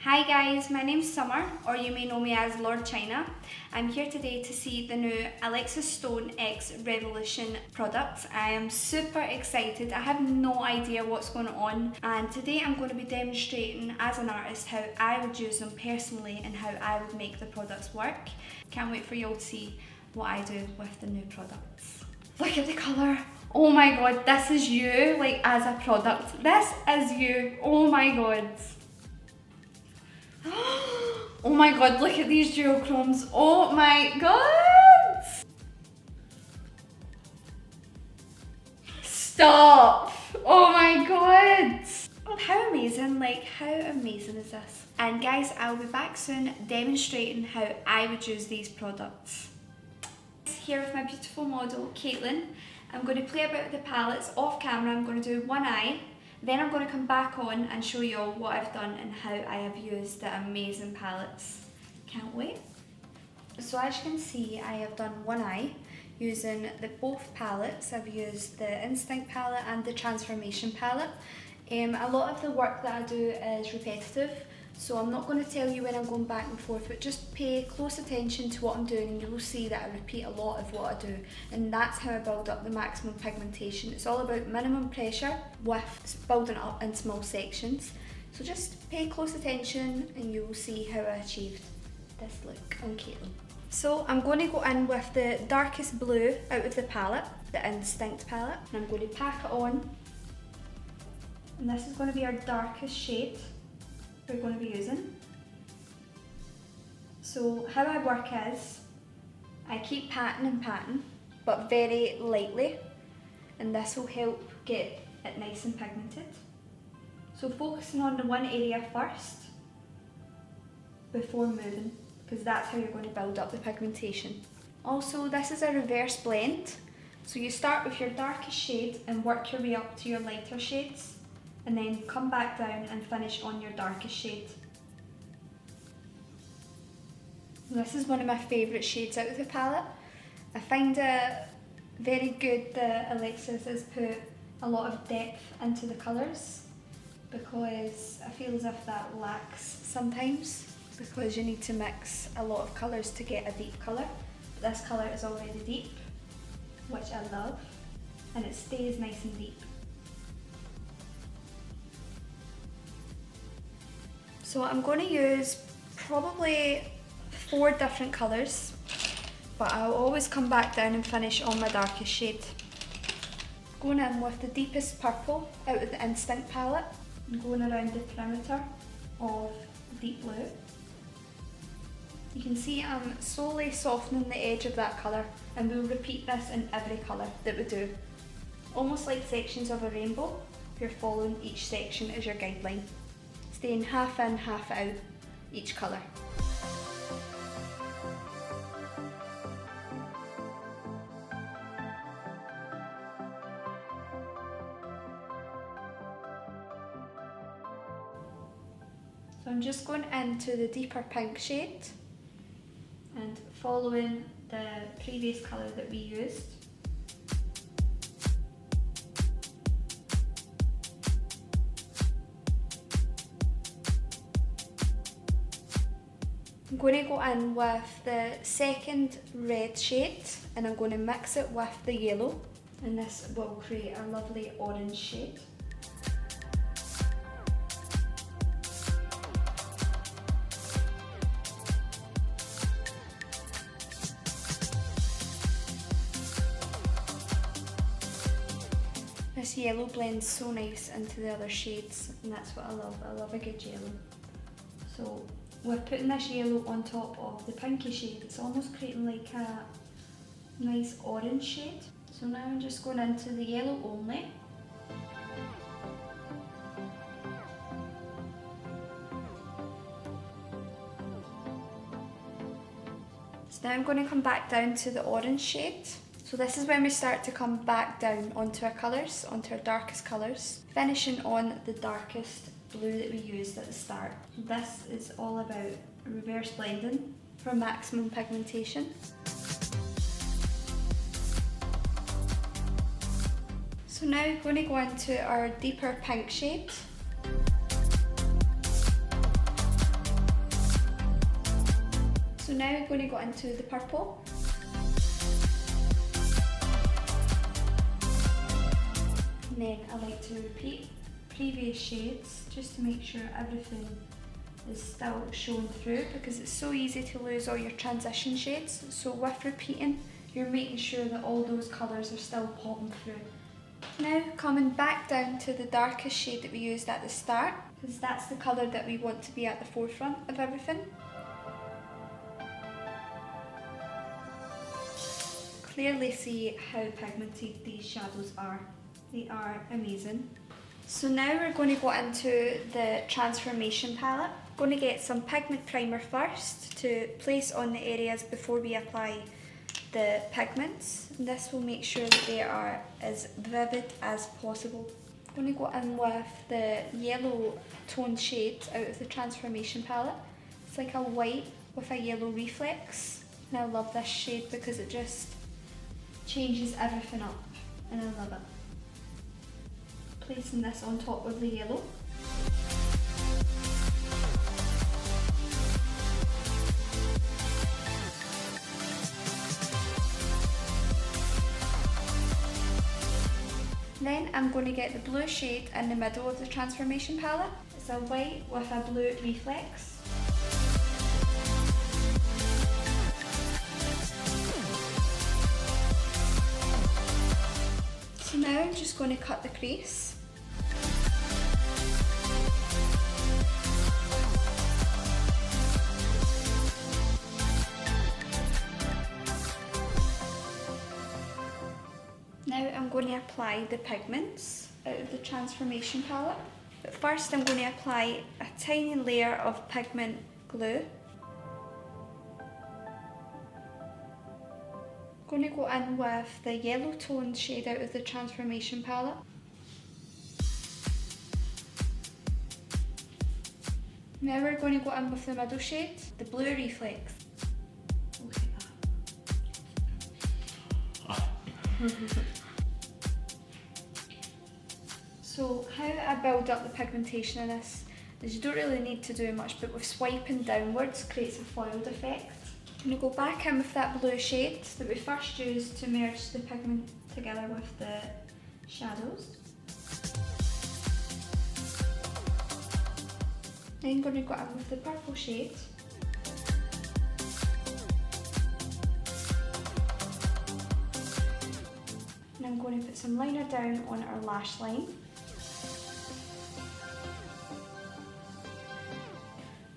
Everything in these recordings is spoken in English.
Hi guys, my name's Summer, or you may know me as Lord Chyna. I'm here today to see the new Alexis Stone X Revolution product. I am super excited. I have no idea what's going on, and today I'm going to be demonstrating as an artist how I would use them personally and how I would make the products work. Can't wait for you all to see what I do with the new products. Look at the colour. Oh my god, this is you, like as a product. This is you. Oh my god. Oh my god, look at these duochromes. Oh my god! Stop! Oh my god! How amazing, like how amazing is this? And guys, I'll be back soon demonstrating how I would use these products. Here with my beautiful model, Caitlin. I'm going to play about with the palettes off camera. I'm going to do one eye. Then I'm going to come back on and show you all what I've done and how I have used the amazing palettes. Can't wait. So as you can see, I have done one eye using both palettes. I've used the Instinct palette and the Transformation palette. A lot of the work that I do is repetitive, so I'm not going to tell you when I'm going back and forth, but just pay close attention to what I'm doing and you will see that I repeat a lot of what I do, and that's how I build up the maximum pigmentation. It's all about minimum pressure with building up in small sections. So just pay close attention and you will see how I achieved this look on Caitlin. So I'm going to go in with the darkest blue out of the palette, the Instinct palette, and I'm going to pack it on. And this is going to be our darkest shade we're going to be using. So how I work is, I keep patting and patting, but very lightly, and this will help get it nice and pigmented. So focusing on the one area first, before moving, because that's how you're going to build up the pigmentation. Also, this is a reverse blend, so you start with your darkest shade and work your way up to your lighter shades, and then come back down and finish on your darkest shade. This is one of my favourite shades out of the palette. I find it very good that Alexis has put a lot of depth into the colours, because I feel as if that lacks sometimes, because you need to mix a lot of colours to get a deep colour. But this colour is already deep, which I love, and it stays nice and deep. So I'm going to use probably 4 different colours, but I'll always come back down and finish on my darkest shade. Going in with the deepest purple out of the Instinct palette and going around the perimeter of deep blue. You can see I'm slowly softening the edge of that colour, and we'll repeat this in every colour that we do. Almost like sections of a rainbow, you're following each section as your guideline. Staying half in, half out each colour. So I'm just going into the deeper pink shade and following the previous colour that we used. I'm going to go in with the second red shade and I'm going to mix it with the yellow, and this will create a lovely orange shade. This yellow blends so nice into the other shades, and that's what I love. I love a good yellow. So we're putting this yellow on top of the pinky shade. It's almost creating like a nice orange shade. So now I'm just going into the yellow only. So now I'm going to come back down to the orange shade. So this is when we start to come back down onto our colours, onto our darkest colours, finishing on the darkest blue that we used at the start. This is all about reverse blending for maximum pigmentation. So now we're going to go into our deeper pink shade. So now we're going to go into the purple. And then I like to repeat previous shades just to make sure everything is still showing through, because it's so easy to lose all your transition shades. So with repeating, you're making sure that all those colours are still popping through. Now coming back down to the darkest shade that we used at the start, because that's the colour that we want to be at the forefront of everything. Clearly see how pigmented these shadows are. They are amazing. So now we're going to go into the Transformation palette. Going to get some pigment primer first to place on the areas before we apply the pigments. And this will make sure that they are as vivid as possible. I'm going to go in with the yellow toned shade out of the Transformation palette. It's like a white with a yellow reflex. And I love this shade because it just changes everything up, and I love it. Placing this on top of the yellow. Then I'm going to get the blue shade in the middle of the Transformation palette. It's a white with a blue reflex. So now I'm just going to cut the crease. Now I'm going to apply the pigments out of the Transformation palette. But first I'm going to apply a tiny layer of pigment glue. I'm going to go in with the yellow toned shade out of the Transformation palette. Now we're going to go in with the middle shade, the blue reflex. Look at that. So how I build up the pigmentation in this is you don't really need to do much, but with swiping downwards creates a foiled effect. I'm going to go back in with that blue shade that we first used to merge the pigment together with the shadows. Then I'm going to go in with the purple shade. And I'm going to put some liner down on our lash line.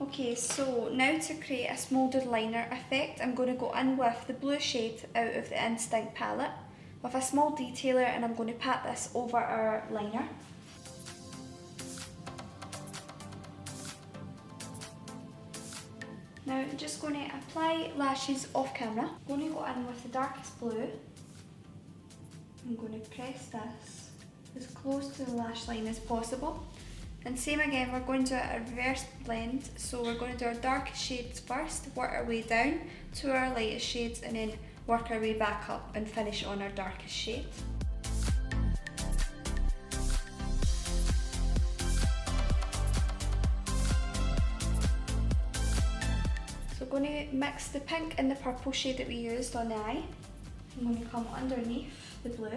Okay, so now to create a smoulded liner effect, I'm going to go in with the blue shade out of the Instinct palette with a small detailer, and I'm going to pat this over our liner. Now I'm just going to apply lashes off camera. I'm going to go in with the darkest blue. I'm going to press this as close to the lash line as possible. And same again, we're going to do a reverse blend, so we're going to do our darkest shades first, work our way down to our lightest shades, and then work our way back up and finish on our darkest shade. So we're going to mix the pink and the purple shade that we used on the eye. I'm going to come underneath the blue.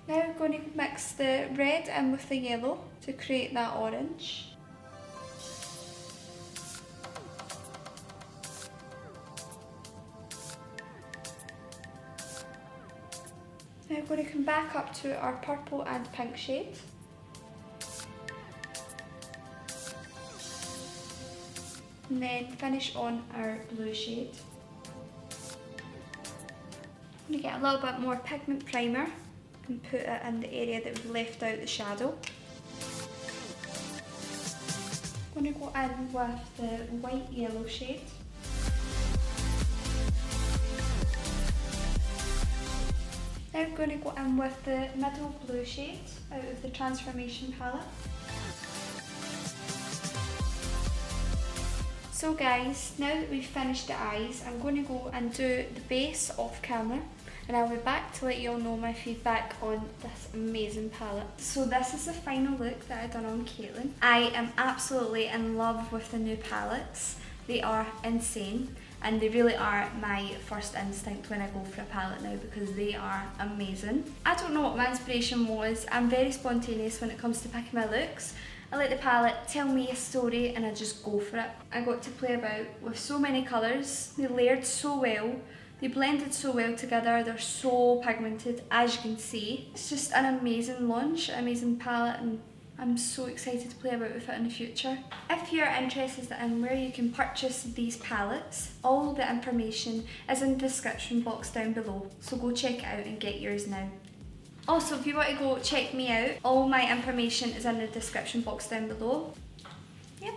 Now we're going to mix the red in with the yellow to create that orange. Now we're going to come back up to our purple and pink shade. And then finish on our blue shade. I'm going to get a little bit more pigment primer and put it in the area that we left out the shadow. I'm going to go in with the white yellow shade. Now I'm going to go in with the middle blue shade out of the Transformation palette. So guys, now that we've finished the eyes, I'm going to go and do the base off camera. and I'll be back to let you all know my feedback on this amazing palette. So this is the final look that I done on Caitlin. I am absolutely in love with the new palettes. They are insane, and they really are my first instinct when I go for a palette now because they are amazing. I don't know what my inspiration was. I'm very spontaneous when it comes to picking my looks. I let the palette tell me a story and I just go for it. I got to play about with so many colours. They layered so well. They blended so well together. They're so pigmented, as you can see. It's just an amazing launch, amazing palette, and I'm so excited to play about with it in the future. If you're interested in where you can purchase these palettes, all the information is in the description box down below. So go check it out and get yours now. Also, if you want to go check me out, all my information is in the description box down below. Yep.